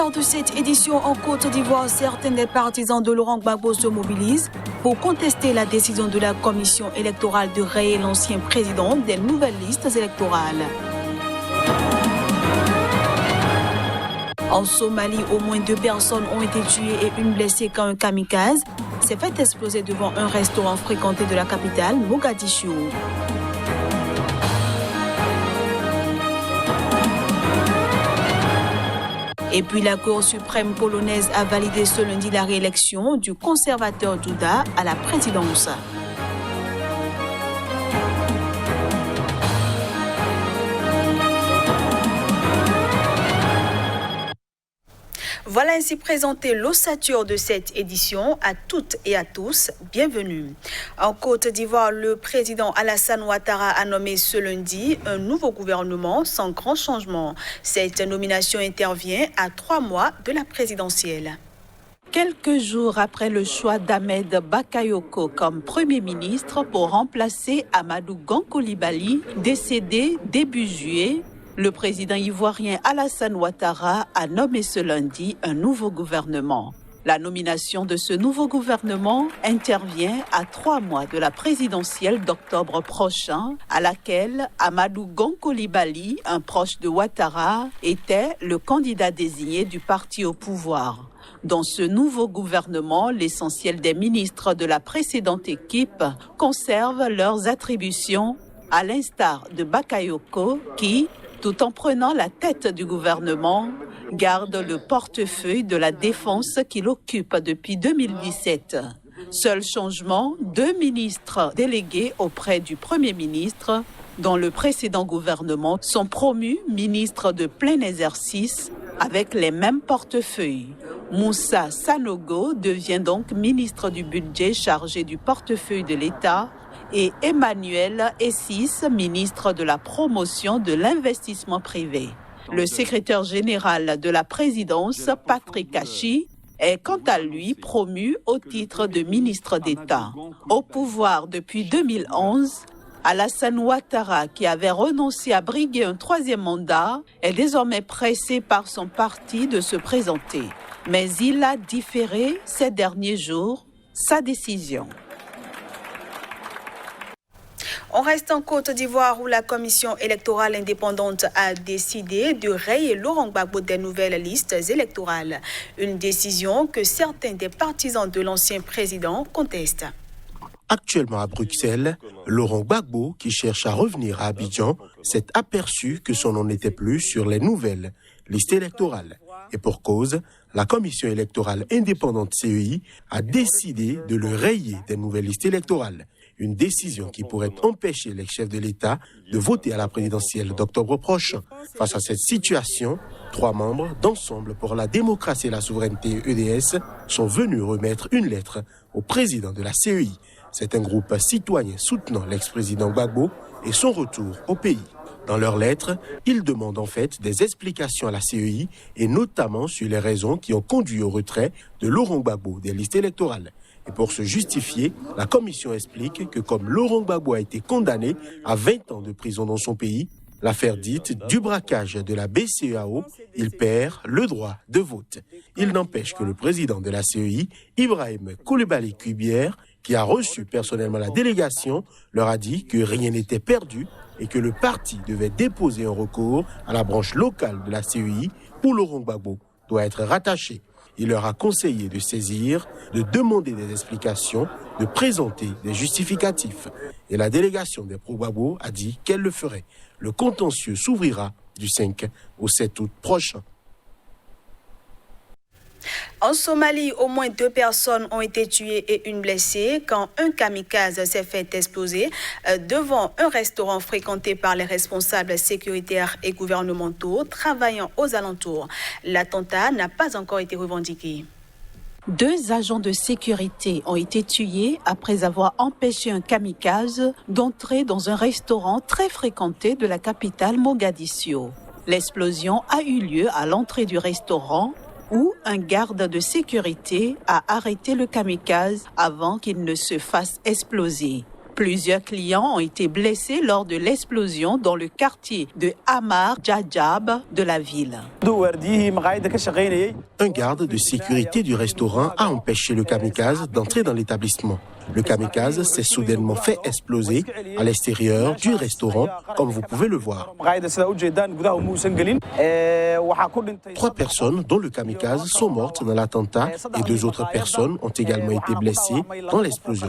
lors de cette édition en Côte d'Ivoire, certains des partisans de Laurent Gbagbo se mobilisent pour contester la décision de la commission électorale de rayer l'ancien président des nouvelles listes électorales. En Somalie, au moins 2 personnes ont été tuées et une blessée quand un kamikaze s'est fait exploser devant un restaurant fréquenté de la capitale, Mogadiscio. Et puis la Cour suprême polonaise a validé ce lundi la réélection du conservateur Duda à la présidence. Voilà ainsi présenté l'ossature de cette édition. À toutes et à tous, bienvenue. En Côte d'Ivoire, le président Alassane Ouattara a nommé ce lundi un nouveau gouvernement sans grand changement. Cette nomination intervient à 3 mois de la présidentielle. Quelques jours après le choix d'Ahmed Bakayoko comme Premier ministre pour remplacer Amadou Gon Coulibaly, décédé début juillet, le président ivoirien Alassane Ouattara a nommé ce lundi un nouveau gouvernement. La nomination de ce nouveau gouvernement intervient à 3 mois de la présidentielle d'octobre prochain, à laquelle Amadou Gon Coulibaly, un proche de Ouattara, était le candidat désigné du parti au pouvoir. Dans ce nouveau gouvernement, l'essentiel des ministres de la précédente équipe conservent leurs attributions, à l'instar de Bakayoko qui, tout en prenant la tête du gouvernement, garde le portefeuille de la défense qu'il occupe depuis 2017. Seul changement, 2 ministres délégués auprès du Premier ministre, dans le précédent gouvernement, sont promus ministres de plein exercice avec les mêmes portefeuilles. Moussa Sanogo devient donc ministre du budget chargé du portefeuille de l'État, et Emmanuel Essis, ministre de la promotion de l'investissement privé. Le secrétaire général de la présidence, Patrick Kachi, est quant à lui promu au titre de ministre d'État. Au pouvoir depuis 2011, Alassane Ouattara, qui avait renoncé à briguer un 3e mandat, est désormais pressé par son parti de se présenter. Mais il a différé ces derniers jours sa décision. On reste en Côte d'Ivoire où la commission électorale indépendante a décidé de rayer Laurent Gbagbo des nouvelles listes électorales. Une décision que certains des partisans de l'ancien président contestent. Actuellement à Bruxelles, Laurent Gbagbo, qui cherche à revenir à Abidjan, s'est aperçu que son nom n'était plus sur les nouvelles listes électorales. Et pour cause, la commission électorale indépendante CEI a décidé de le rayer des nouvelles listes électorales. Une décision qui pourrait empêcher les chefs de l'État de voter à la présidentielle d'octobre prochain. Face à cette situation, 3 membres d'Ensemble pour la démocratie et la souveraineté EDS sont venus remettre une lettre au président de la CEI. C'est un groupe citoyen soutenant l'ex-président Gbagbo et son retour au pays. Dans leur lettre, ils demandent en fait des explications à la CEI et notamment sur les raisons qui ont conduit au retrait de Laurent Gbagbo des listes électorales. Et pour se justifier, la commission explique que comme Laurent Gbagbo a été condamné à 20 ans de prison dans son pays, l'affaire dite du braquage de la BCEAO, il perd le droit de vote. Il n'empêche que le président de la CEI, Ibrahim Coulibaly Kuibière, qui a reçu personnellement la délégation, leur a dit que rien n'était perdu et que le parti devait déposer un recours à la branche locale de la CEI où Laurent Gbagbo doit être rattaché. Il leur a conseillé de saisir, de demander des explications, de présenter des justificatifs. Et la délégation des pro-Gbagbo a dit qu'elle le ferait. Le contentieux s'ouvrira du 5 au 7 août prochain. En Somalie, au moins 2 personnes ont été tuées et une blessée quand un kamikaze s'est fait exploser devant un restaurant fréquenté par les responsables sécuritaires et gouvernementaux travaillant aux alentours. L'attentat n'a pas encore été revendiqué. 2 agents de sécurité ont été tués après avoir empêché un kamikaze d'entrer dans un restaurant très fréquenté de la capitale Mogadiscio. L'explosion a eu lieu à l'entrée du restaurant où un garde de sécurité a arrêté le kamikaze avant qu'il ne se fasse exploser. Plusieurs clients ont été blessés lors de l'explosion dans le quartier de Amar Djadjab de la ville. Un garde de sécurité du restaurant a empêché le kamikaze d'entrer dans l'établissement. Le kamikaze s'est soudainement fait exploser à l'extérieur du restaurant, comme vous pouvez le voir. 3 personnes, dont le kamikaze, sont mortes dans l'attentat et 2 autres personnes ont également été blessées dans l'explosion.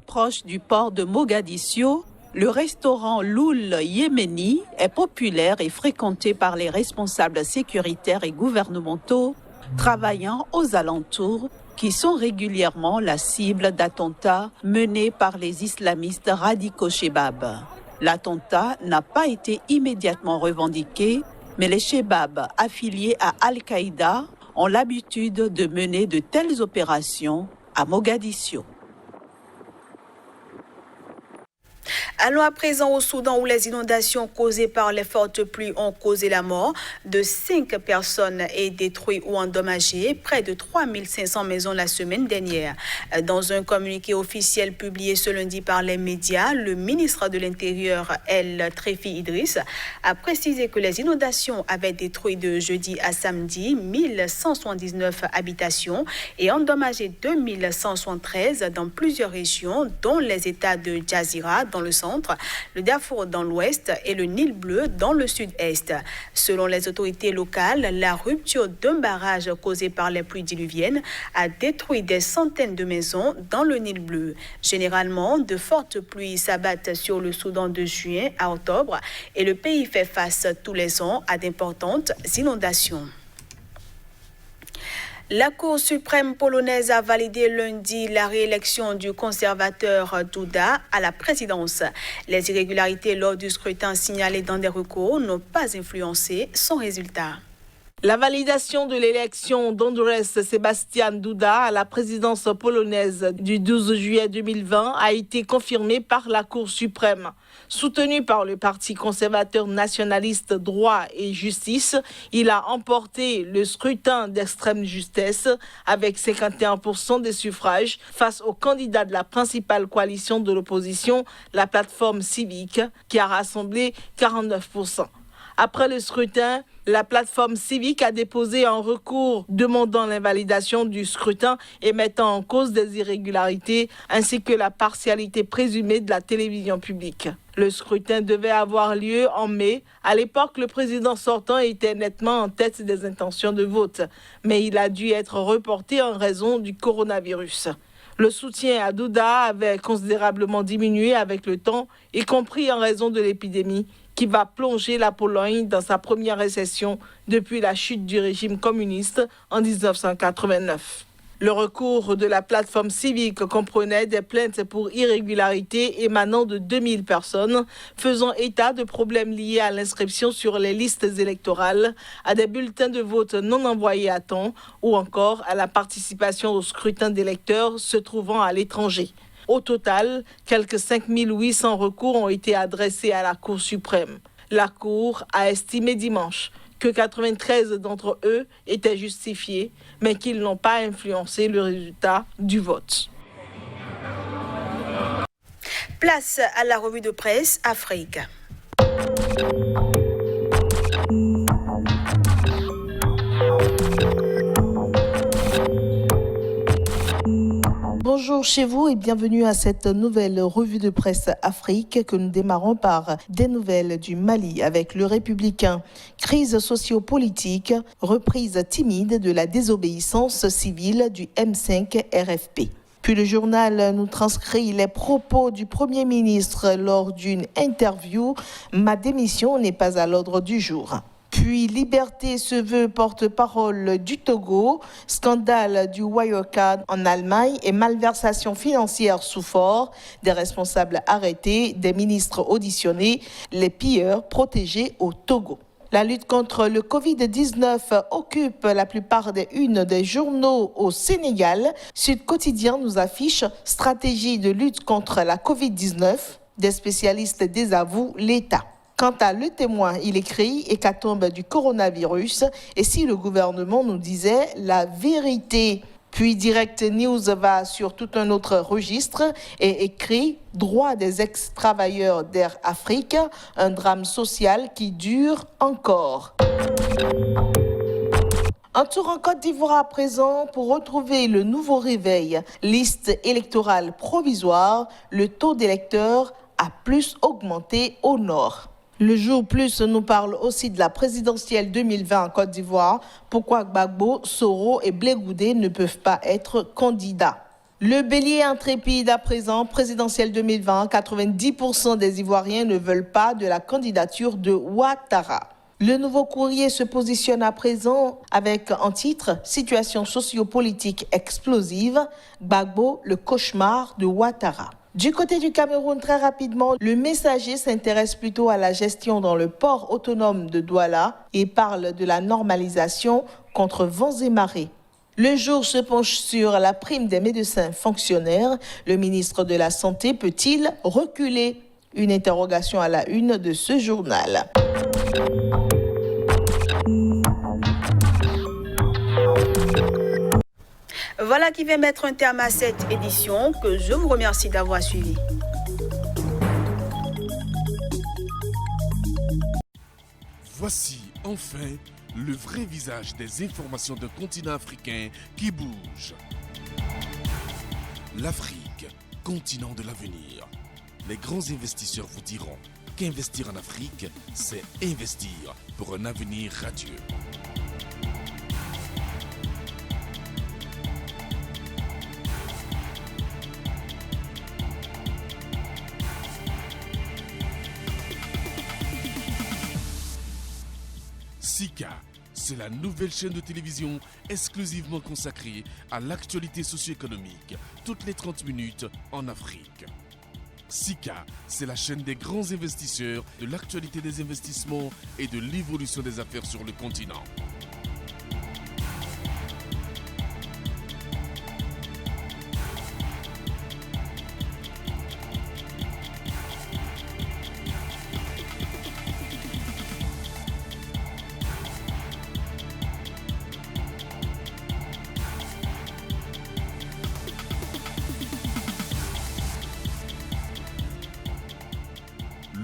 Proche du port de Mogadiscio, le restaurant Loul Yéméni est populaire et fréquenté par les responsables sécuritaires et gouvernementaux travaillant aux alentours qui sont régulièrement la cible d'attentats menés par les islamistes radicaux Chebab. L'attentat n'a pas été immédiatement revendiqué, mais les Chebab affiliés à Al-Qaïda ont l'habitude de mener de telles opérations à Mogadiscio. Allons à présent au Soudan où les inondations causées par les fortes pluies ont causé la mort de 5 personnes et détruit ou endommagé près de 3500 maisons la semaine dernière. Dans un communiqué officiel publié ce lundi par les médias, le ministre de l'Intérieur, El Tréfi Idriss, a précisé que les inondations avaient détruit de jeudi à samedi 1179 habitations et endommagé 2173 dans plusieurs régions, dont les États de Jazira dans le centre, le Darfour dans l'ouest et le Nil bleu dans le sud-est. Selon les autorités locales, la rupture d'un barrage causé par les pluies diluviennes a détruit des centaines de maisons dans le Nil bleu. Généralement, de fortes pluies s'abattent sur le Soudan de juin à octobre et le pays fait face tous les ans à d'importantes inondations. La Cour suprême polonaise a validé lundi la réélection du conservateur Duda à la présidence. Les irrégularités lors du scrutin signalées dans des recours n'ont pas influencé son résultat. La validation de l'élection d'Andrzej Sebastian Duda à la présidence polonaise du 12 juillet 2020 a été confirmée par la Cour suprême. Soutenu par le Parti conservateur nationaliste Droit et Justice, il a emporté le scrutin d'extrême justesse avec 51% des suffrages face au candidat de la principale coalition de l'opposition, la plateforme civique, qui a rassemblé 49%. Après le scrutin, la plateforme civique a déposé un recours demandant l'invalidation du scrutin et mettant en cause des irrégularités ainsi que la partialité présumée de la télévision publique. Le scrutin devait avoir lieu en mai. À l'époque, le président sortant était nettement en tête des intentions de vote, mais il a dû être reporté en raison du coronavirus. Le soutien à Duda avait considérablement diminué avec le temps, y compris en raison de l'épidémie, qui va plonger la Pologne dans sa première récession depuis la chute du régime communiste en 1989. Le recours de la plateforme civique comprenait des plaintes pour irrégularité émanant de 2000 personnes, faisant état de problèmes liés à l'inscription sur les listes électorales, à des bulletins de vote non envoyés à temps ou encore à la participation au scrutin d'électeurs se trouvant à l'étranger. Au total, quelques 5800 recours ont été adressés à la Cour suprême. La Cour a estimé dimanche que 93 d'entre eux étaient justifiés, mais qu'ils n'ont pas influencé le résultat du vote. Place à la revue de presse Afrique. Bonjour chez vous et bienvenue à cette nouvelle revue de presse Afrique que nous démarrons par des nouvelles du Mali avec le Républicain. Crise socio-politique, reprise timide de la désobéissance civile du M5 RFP. Puis le journal nous transcrit les propos du Premier ministre lors d'une interview. Ma démission n'est pas à l'ordre du jour. Puis Liberté se veut porte-parole du Togo, scandale du Wirecard en Allemagne et malversation financière sous Fort, des responsables arrêtés, des ministres auditionnés, les pilleurs protégés au Togo. La lutte contre le Covid-19 occupe la plupart des unes des journaux au Sénégal. Sud Quotidien nous affiche stratégie de lutte contre la Covid-19. Des spécialistes désavouent l'État. Quant à Le Témoin, il écrit « Hécatombe du coronavirus » et si le gouvernement nous disait la vérité. Puis Direct News va sur tout un autre registre et écrit « Droits des ex-travailleurs d'Air Afrique, un drame social qui dure encore ». Un tour en Côte d'Ivoire à présent pour retrouver le nouveau réveil. Liste électorale provisoire, le taux d'électeurs a plus augmenté au nord. Le Jour Plus nous parle aussi de la présidentielle 2020 en Côte d'Ivoire. Pourquoi Gbagbo, Soro et Blé Goudé ne peuvent pas être candidats. Le bélier intrépide à présent, présidentielle 2020, 90% des Ivoiriens ne veulent pas de la candidature de Ouattara. Le Nouveau Courrier se positionne à présent avec en titre « Situation sociopolitique explosive, Gbagbo, le cauchemar de Ouattara ». Du côté du Cameroun, très rapidement, le Messager s'intéresse plutôt à la gestion dans le port autonome de Douala et parle de la normalisation contre vents et marées. Le Jour se penche sur la prime des médecins fonctionnaires. Le ministre de la Santé peut-il reculer ? Une interrogation à la une de ce journal. Voilà qui va mettre un terme à cette édition que je vous remercie d'avoir suivi. Voici enfin le vrai visage des informations d'un continent africain qui bouge. L'Afrique, continent de l'avenir. Les grands investisseurs vous diront qu'investir en Afrique, c'est investir pour un avenir radieux. Sika, c'est la nouvelle chaîne de télévision exclusivement consacrée à l'actualité socio-économique, toutes les 30 minutes en Afrique. Sika, c'est la chaîne des grands investisseurs, de l'actualité des investissements et de l'évolution des affaires sur le continent.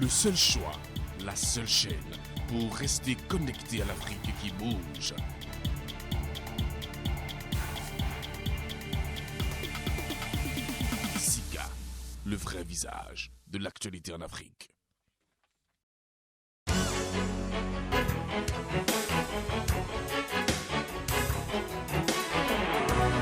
Le seul choix, la seule chaîne pour rester connecté à l'Afrique qui bouge. Sika, le vrai visage de l'actualité en Afrique.